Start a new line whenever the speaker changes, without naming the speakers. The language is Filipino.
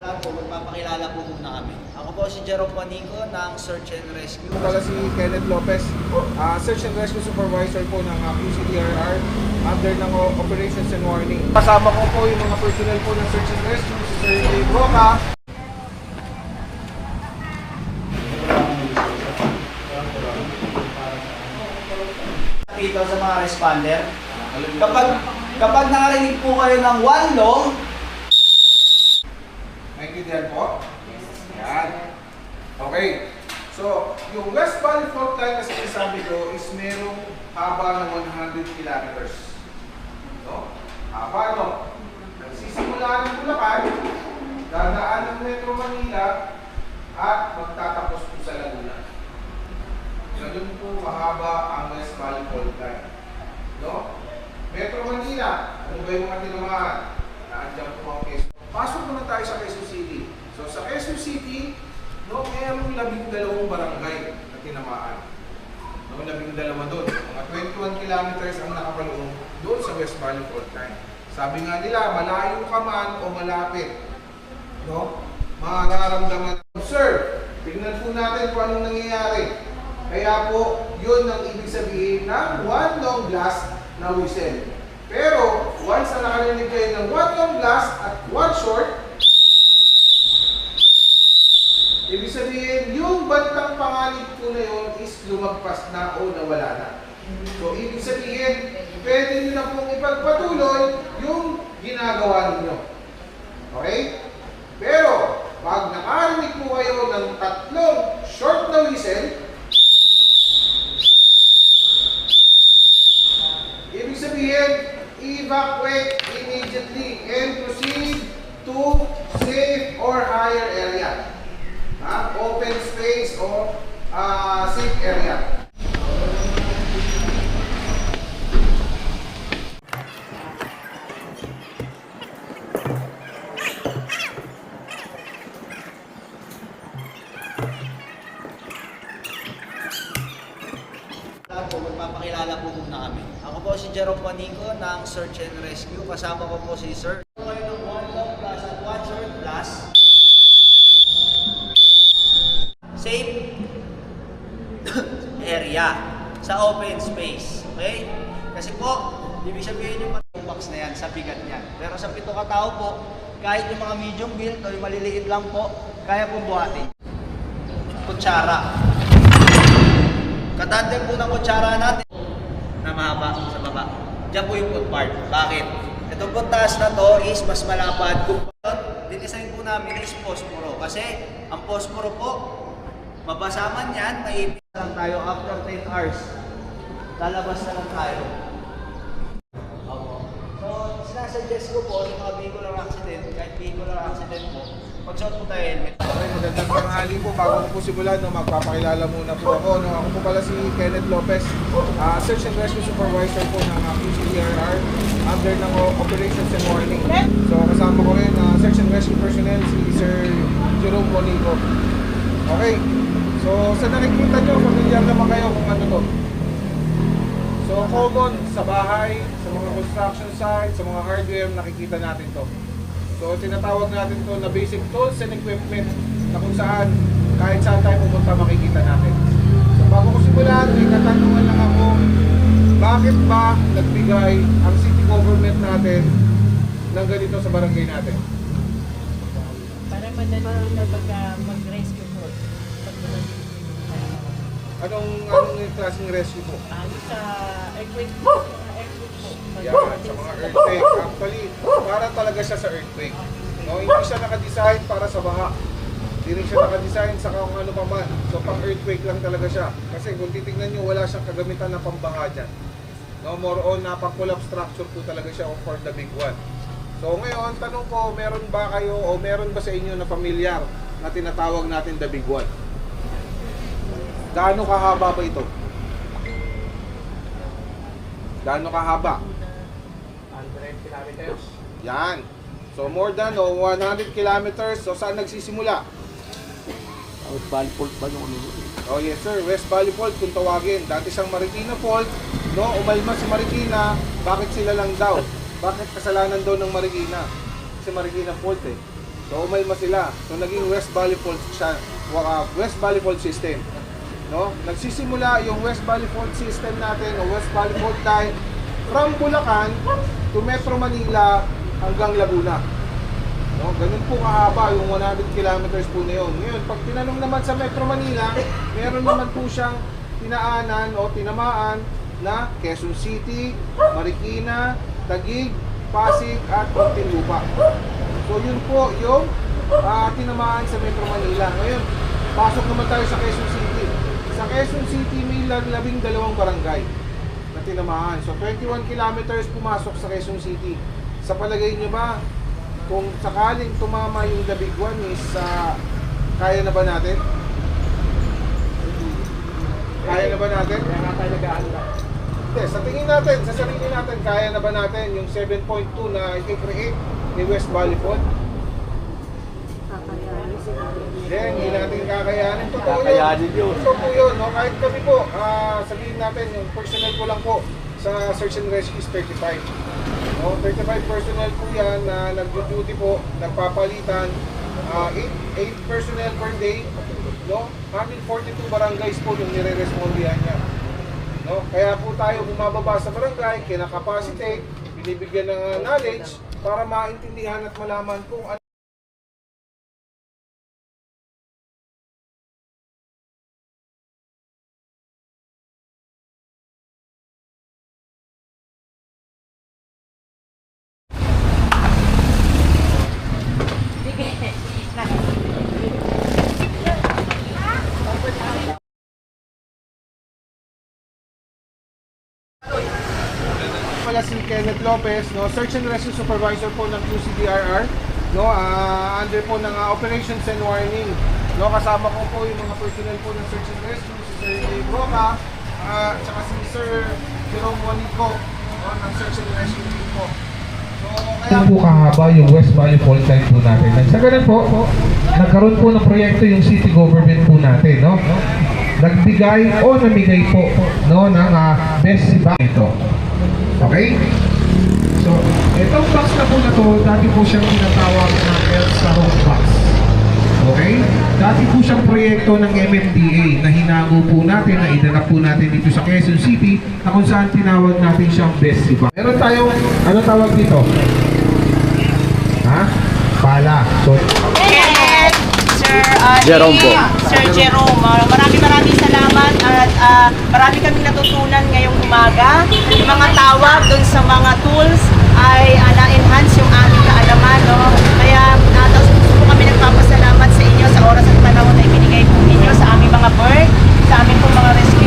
Magpapakilala po muna kami. Ako po si Jerome Panico ng Search and Rescue.
Pala si Kenneth Lopez, Search and Rescue Supervisor po ng QCDRR under ng Operations and Warning. Kasama ko po yung mga personnel po ng Search and Rescue, si Sir Dave Roca.
Dito sa mga responder, kapag nakarinig po kayo ng one long,
Naintindihan po? Yan. Okay. So, yung West Valley Fault Line na sinasabi ko is merong haba ng 100 kilometers. No? Haba, no? Nagsisimula ng Bulacan, dadaan ng Metro Manila, at magtatapos po sa Laguna. Ganun po kahaba ang West Valley Fault Line. No? Metro Manila, ano ba yung mga tinamaan? Naandyan po ang Quezon. Pasok muna tayo sa Quezon City. So sa Quezon City, no, mayroong 12 barangay na tinamaan. No, 12 doon. Mga 21 kilometers ang nakapaloob doon sa West Valley Fault Line. Sabi nga nila, malayo ka man o malapit, no, mararamdaman. Sir, tingnan po natin kung anong nangyayari. Kaya po, yun ang ibig sabihin ng one long blast na whistle. Pero, once na nakarinig kayo ng one long blast at one short, ibig sabihin, yung bantang panganib po na yun is lumagpas na o nawala na. So, ibig sabihin, pwede nyo na pong ipagpatuloy yung ginagawa ninyo. Okay? Pero, pag nakarinig po kayo ng tatlong short na whistle, ibig sabihin, evacuate immediately and proceed to safe or higher area. Open space or safe area.
magpapakilala po muna kami. Ako po si Jerome Panico ng Search and Rescue. Kasama ko po si Sir. Kayo ng one long blast at one short blast. Safe area sa open space. Okay? Kasi po, ibig sabihin yung box na yan, sa bigat niyan. Pero sa 7 katao po, kahit yung mga medium build o yung maliliit lang po, kaya pong buhatin. Kutsara. Katandem po ng kutsara natin na mahaba sa baba. Diyan po yung foot part. Bakit? Itong taas na to is mas malapad. Kung dinisign po namin is posporo. Kasi ang posporo po, mabasa man yan, maipis lang tayo after 10 hours. Lalabas na lang tayo. So, sinasuggest ko po sa mga vehicular accident, kahit vehicular accident po, pagsuot po tayo helmet.
Okay, magandang tanghali po. Bago ko po simulan, no, magpapakilala muna po ako. No, ako po pala si Kenneth Lopez, Search and Rescue Supervisor po ng QCDRR under ng Operations and Warning. So kasama ko rin Search and Rescue personnel si Sir Jerome Panico. Okay, so sa nakikita nyo, familiar naman kayo kung ano to. So common sa bahay, sa mga construction sites, sa mga hardware, nakikita natin to. So tinatawag natin to na basic tools and equipment na kung saan kahit saan tayo pupunta makikita natin. So bago ko simulan, may katanungan lang ako, bakit ba nagbigay ang city government natin ng ganito sa barangay natin?
Para madali na mag-rescue po.
Anong klaseng rescue po?
Sa earthquake po.
Yan, sa mga earthquake. Actually, para talaga siya sa earthquake. No, hindi siya nakadesign para sa baha. Hindi rin siya nakadesign sa kung ano pa man. So, pang earthquake lang talaga siya. Kasi kung titignan nyo, wala siyang kagamitan na pambaha dyan. No, more on na pang-collapse structure po talaga siya for the big one. So, ngayon, tanong ko, meron ba kayo o meron ba sa inyo na familiar na tinatawag natin the big one? Gaano kahaba ba ito? Gaano kahaba?
100 kilometers.
Yan. So more than 100 kilometers. So saan nagsisimula?
West Valley Fault ba yung ano?
Oh yes sir, West Valley Fault kung tawagin. Dati siyang Marikina Fault, no? Umalma si Marikina, bakit sila lang daw? Bakit kasalanan daw ng Marikina? Kasi Marikina Fault eh. So umalma sila. So naging West Valley Fault siya, West Valley Fault System. No? Nagsisimula yung West Valley Fault System natin o West Valley Fault Line from Bulacan to Metro Manila hanggang Laguna. No? Ganun po kahaba yung 100 kilometers po na yun. Ngayon, pag tinanong naman sa Metro Manila, meron naman po siyang tinaanan o tinamaan na Quezon City, Marikina, Taguig, Pasig at Muntinlupa. So yun po yung tinamaan sa Metro Manila. Ngayon, pasok naman tayo sa Quezon City. Sa Quezon City may 12 barangay na tinamaan. So 21 kilometers pumasok sa Quezon City. Sa palagay nyo ba, kung sakaling tumama yung the big one is kaya na ba natin? Kaya na ba natin?
Kaya nga tayo nag-aanda.
Hindi, sa tingin natin, sa sarili natin, kaya na ba natin yung 7.2 na i-create ni West Valley Fault? Hindi, hindi natin kakayanin. Totoo yun.
Kakayanin yun.
Totoo po yun. No? Kahit kami po, sabihin natin, yung personnel ko lang po sa Search and Rescue is 35. No? 35 personnel po yan na nag-duty po, nagpapalitan. 8 personnel per day. No? 142 barangays po yung nire-respondihan niya. No? Kaya po tayo bumababa sa barangay, kinakapacitate, binibigyan ng knowledge para maintindihan at malaman kung ano. Pala si Kenneth Lopez, no, Search and Rescue Supervisor po ng QCDRR, no, under po ng Operations and Warning. No, kasama ko po yung mga personnel po ng Search and Rescue, si Sir Dave Roca, at saka si Sir Jerome Juanico, no, ng Search and Rescue team po. So, kaya
Kaya po kahaba yung West Valley Fault Line po natin. Sa ganun po, nagkaroon po ng proyekto yung city government po natin, no? Nagbigay o namigay po, no, ng best siba ito. Okay? So, itong box na po na to, dati po siyang tinatawag na ELSA Home Box. Okay? Dati po siyang proyekto ng MMDA na hinago po natin, na idala po natin dito sa Quezon City, na kung saan tinawag natin siyang best siba. Meron tayong, ano tawag dito? Ha? Pala. So,
Sir
Jerome po.
Sir Jerome, maraming salamat at marami kaming natutunan ngayong umaga. Yung mga tawag doon sa mga tools ay na-enhance yung aming kaalaman. No? Kaya gusto po kami nagpapasalamat sa inyo sa oras at panahon na ibinigay po ninyo sa aming mga bird, sa aming po mga rescue